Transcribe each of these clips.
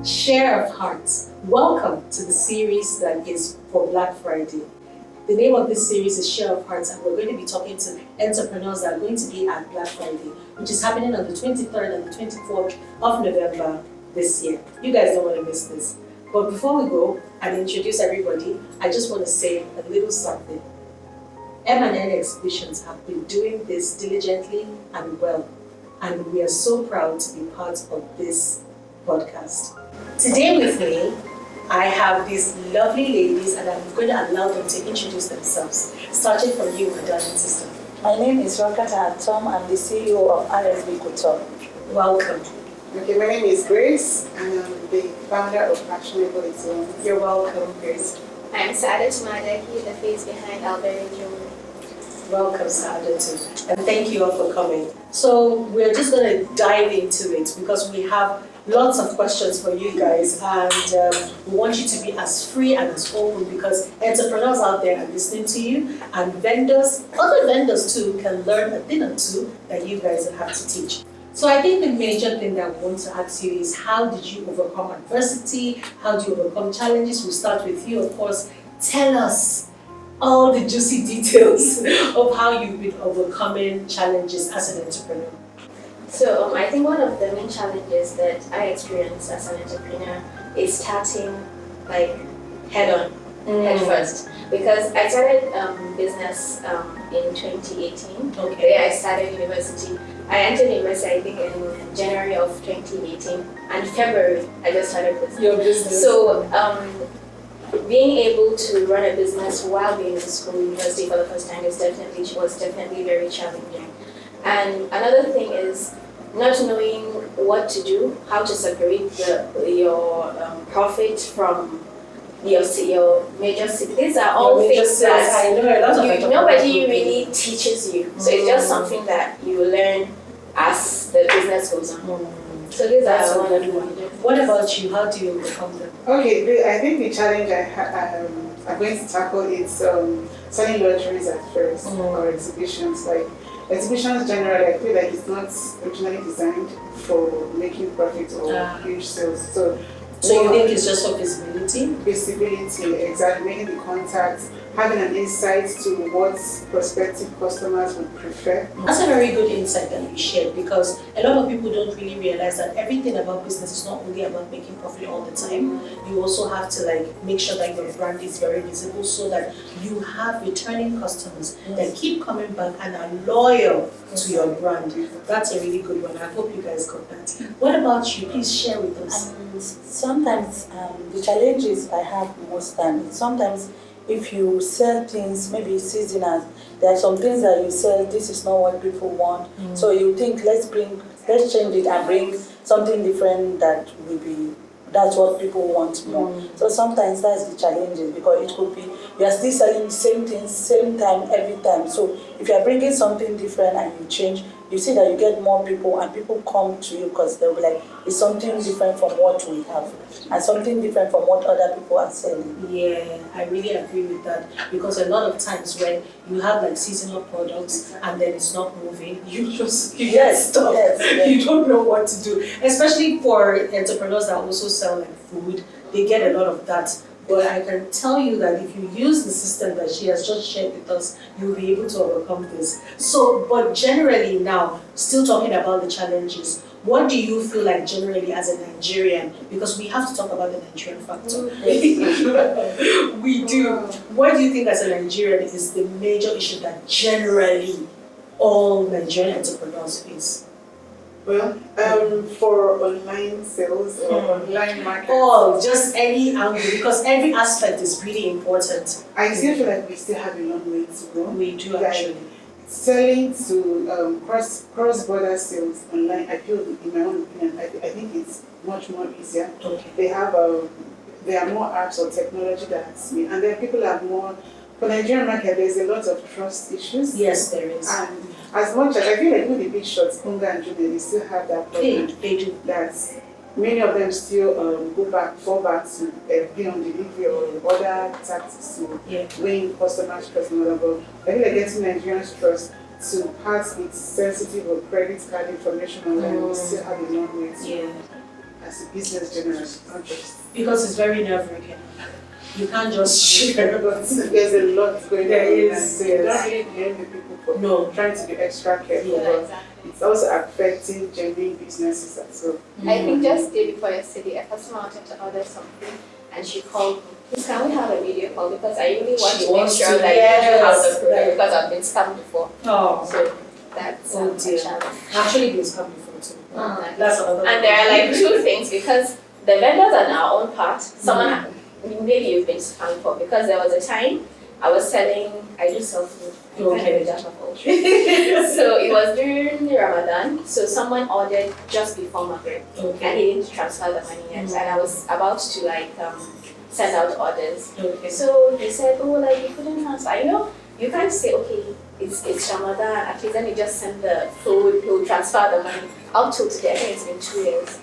Share of Hearts. Welcome to the series that is for Black Friday. The name of this series is Share of Hearts, and we're going to be talking to entrepreneurs that are going to be at Black Friday, which is happening on the 23rd and the 24th of November this year. You guys don't want to miss this. But before we go and introduce everybody, I just want to say a little something. M&N Exhibitions have been doing this diligently and well, and we are so proud to be part of this podcast. Today with me, I have these lovely ladies, and I'm going to allow them to introduce themselves. Starting from you, my darling sister. My name is Rakata Tom. I'm the CEO of RSB Couture. Welcome. Okay, my name is Grace, and I'm the founder of Actionable Influence. You're welcome, Grace. I'm Saadat Madaki, the face behind Alberta Jewelry. Welcome, Saadat, and thank you all for coming. So we're just going to dive into it because we have lots of questions for you guys, and we want you to be as free and as open because entrepreneurs out there are listening to you, and other vendors too, can learn a thing or two that you guys will have to teach. So I think the major thing that I want to ask you is, how did you overcome adversity? How do you overcome challenges? We'll start with you, of course. Tell us all the juicy details of how you've been overcoming challenges as an entrepreneur. So I think one of the main challenges that I experienced as an entrepreneur is starting head first. Because I started business in 2018. Okay. Yeah, I started university. I entered university, I think, in January of 2018. And February, I just started business. Your business. So being able to run a business while being in school, university for the first time was definitely very challenging. And another thing is not knowing what to do, how to separate your profit from your major. These are all things that nobody really teaches you. So it's just something that you learn as the business goes on. So these are one of the ones. What about you? How do you overcome them? Okay, I think the challenge I'm going to tackle is selling lotteries at first, or exhibitions. Exhibitions generally, I feel like it's not originally designed for making profit or huge sales. So you think it's just for visibility? Visibility, exactly. Making the contacts, having an insight to what prospective customers would prefer. That's a very good insight that you shared, because a lot of people don't really realize that everything about business is not only about making profit all the time. You also have to make sure that your brand is very visible so that you have returning customers that keep coming back and are loyal to your brand. That's a really good one. I hope you guys got that. What about you? Please share with us. Sometimes the challenges I have most times, sometimes if you sell things, maybe seasonal, there are some things that you sell, this is not what people want. So you think, let's change it and bring something different that's what people want more. So sometimes that's the challenges, because it could be you are still selling the same things, same time, every time. So if you are bringing something different and you change, you see that you get more people, and people come to you because they'll be like, it's something different from what we have and something different from what other people are selling. Yeah, I really agree with that, because a lot of times when you have seasonal products and then it's not moving, you get stuck. Yes. You don't know what to do. Especially for entrepreneurs that also sell food, they get a lot of that. But I can tell you that if you use the system that she has just shared with us, you'll be able to overcome this. So, but generally now, still talking about the challenges, what do you feel like generally as a Nigerian? Because we have to talk about the Nigerian factor. We do. What do you think as a Nigerian is the major issue that generally all Nigerian entrepreneurs face? Well, for online sales or online marketing. Oh, just any angle, because every aspect is really important. I still feel like we still have a long way to go. We do actually. Selling to cross-border sales online, I feel, in my own opinion, I think it's much more easier. Okay. There are more apps or technology that's me, and then people have more. For Nigerian market, there's a lot of trust issues. Yes, there is. And as much as I feel like with the big shots, Kunga and Junior, they still have that problem. They do. That's many of them still fall back to pay on delivery or other tactics to win customers trust and all. But I feel like getting Nigerians trust to part with sensitive or credit card information online, we still have a long way to. as a business generally, not just. Because it's very nerve-wracking. You can't just share. There's a lot going on. There is, And so you yes. don't really blame the people for No. trying to be extra careful. Yeah. But Exactly. it's also affecting genuine businesses as well. I think just day before yesterday, a customer wanted to order something and she called me. Please, can we have a video call? Because I really want She to make wants sure to, that yes, you have the product right. because I've been scammed before. Oh, So that's Oh, a dear. challenge. actually, been scammed before too. Mhm. That's another. And there are like two things because the vendors are on our own part. Someone maybe you've been scammed for because there was a time I was selling. I do sell food. I'm kind of a jack of all trades. So it was during Ramadan. So someone ordered just before Maghrib and Okay. he didn't transfer the money yet. And I was about to send out orders. Okay. So he said, oh, like you couldn't transfer. You know, you can't say, okay, it's Ramadan. At least let me just send the food. He'll transfer the money. Up till today, I think it's been 2 years.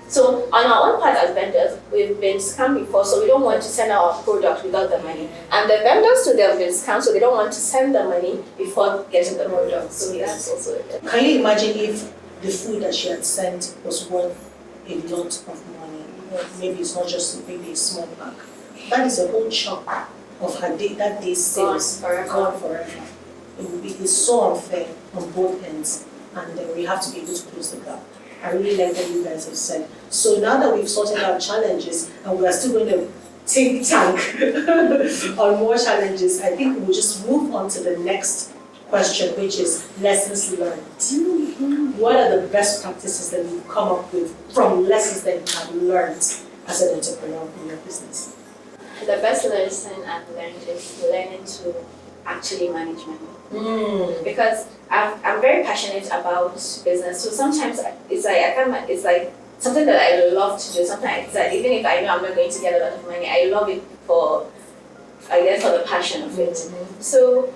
So on our own part as vendors, we've been scammed before, so we don't want to send our product without the money. And the vendors too, they've been scammed, so they don't want to send the money before getting the product. So that's also it. Can you imagine if the food that she had sent was worth a lot of money? Maybe it's not just maybe a small bag. That is a whole chunk of her day, that day's sales. forever. Gone forever. It's so unfair on both ends, and we have to be able to close the gap. I really like what you guys have said. So now that we've sorted out challenges and we are still going to think tank on more challenges, I think we'll just move on to the next question, which is lessons learned. What are the best practices that you've come up with from lessons that you have learned as an entrepreneur in your business? The best lesson I've learned is learning to actually manage money. Because I'm very passionate about business, so sometimes it's like something that I love to do. Sometimes that even if I know I'm not going to get a lot of money, I love it for the passion of it. So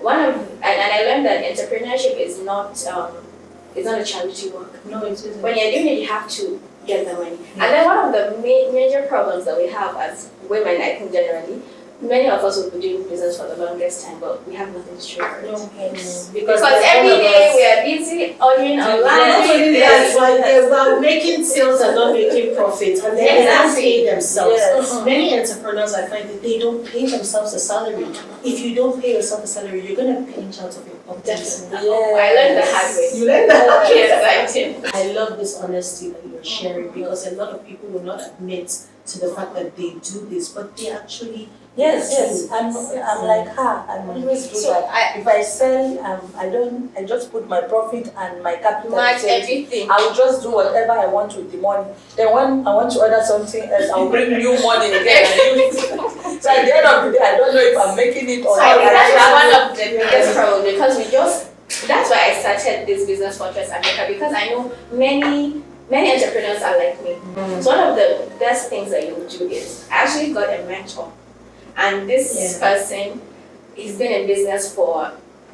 and I learned that entrepreneurship is not a charity work. No, it isn't. When you're doing it, you have to get the money. And then one of the major problems that we have as women, I think generally, many of us will be doing business for the longest time, but we have nothing to show for it. Because every day we are busy ordering online. Not only that, but they're about making sales and not making profit, and they don't pay themselves. Yes. Many entrepreneurs, I find that they don't pay themselves a salary. If you don't pay yourself a salary, you're going to pinch out of your pocket. Definitely. I learned the hard way. You learned that? Yes, I did. I love this honesty that you're sharing, because a lot of people will not admit to the fact that they do this, but they actually Yes. I'm like her. I always do So that. If I sell, I just put my profit and my capital. Match sales. everything. I will just do whatever I want with the money. Then when I want to order something else, I'll bring new money again and use it. So at the end of the day, I don't know if I'm making it or So not. that's one of the biggest problems because that's why I started this business Fortress Africa, because I know many entrepreneurs are like me. So one of the best things that you do is I actually got a mentor. And this person, he's been in business for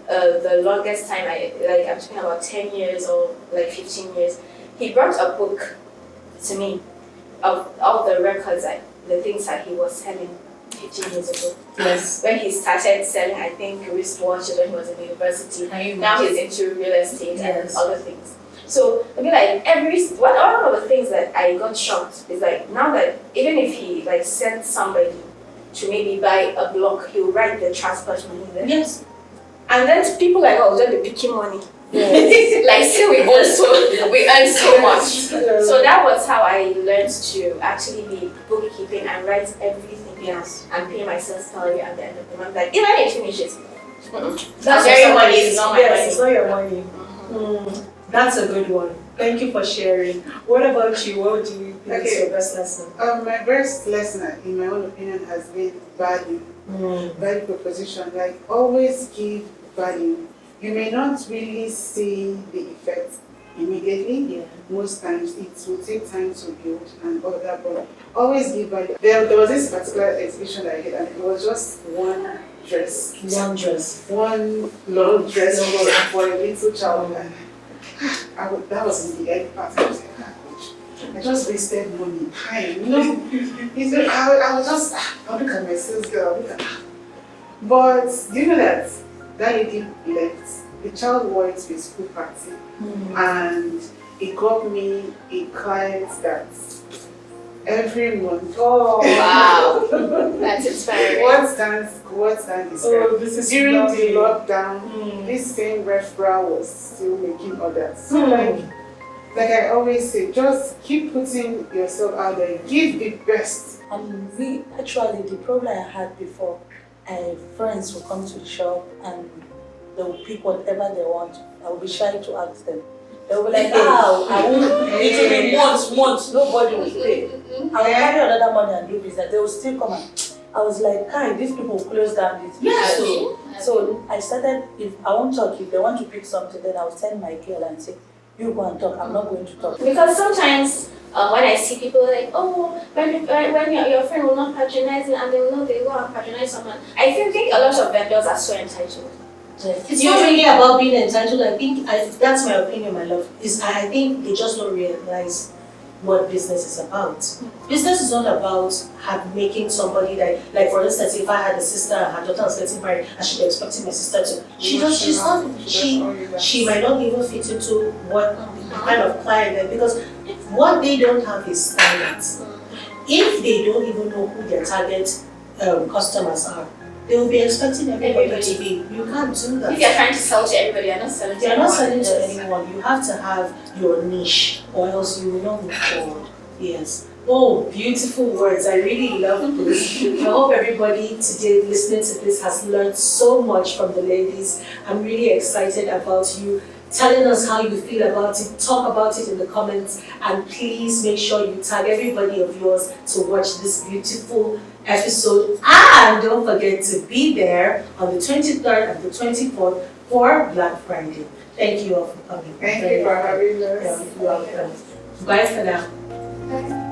the longest time. I'm talking about 10 years or like 15 years. He brought a book to me of all the records, the things that he was selling 15 years ago. Yes. When he started selling, I think, wristwatches when he was in university. Now he's into real estate and other things. So I mean, like one of the things that I got shocked is like now that even if he like sent somebody to maybe buy a block, he'll write the transport money there. Yes. And then people like us just be picking money. Yes. Like say we earn so much. So that was how I learned to actually be bookkeeping and write everything down and pay myself salary at the end of the month. Like even if it finishes, That's very your money is not my money. It's not your money. That's a good one. Thank you for sharing. What about you? What do you think is your best lesson? My best lesson, in my own opinion, has been value. Value proposition. Like always give value. You may not really see the effect immediately. Yeah. Most times it will take time to build and all that, but always give value. There was this particular exhibition that I did, and it was just one dress. One dress. One long dress for a little child. And that was in the end part. I was like, I just wasted money, time. You know, I was just, I'll look at my sales girl. But do you know that lady left? The child wore it to a school party, and it got me a client that every month. Oh, Wow, that's inspiring. What stands is that this is during lovely. the lockdown, this same referral was still making orders. So like I always say, just keep putting yourself out there. Give the best. The problem I had before, friends will come to the shop and they will pick whatever they want. I will be shy to ask them. They will be like, I won't. It will be months, nobody will pay. I will carry another money and do business. They will still come and I was like, these people close down this. Yes. So I started, if I won't talk, if they want to pick something, then I'll send my girl and say, you go and talk, I'm not going to talk. Because sometimes when I see people like, when your friend will not patronize me and they will know they go and patronize someone, I think a lot of vendors are so entitled. It's not really about being entitled. I think that's my opinion, my love. I think they just don't realize what business is about. Business is not about making somebody like for instance, if I had a sister and her daughter was getting married, I should be expecting my sister to. She might not even fit into what kind of client they're, because what they don't have is standards. If they don't even know who their target customers are, they will be expecting everybody to be. You can't do that. If you're trying to sell to everybody, you're not selling to You're anyone. not selling to anyone. You have to have your niche, or else you will not move forward. Yes. Oh, beautiful words. I really love this. I hope everybody today listening to this has learned so much from the ladies. I'm really excited about you telling us how you feel about it. Talk about it in the comments, and please make sure you tag everybody of yours to watch this beautiful episode, and don't forget to be there on the 23rd and the 24th for Black Friday. Thank you all for coming. Thank you for having us. You're welcome. Bye for now. Bye.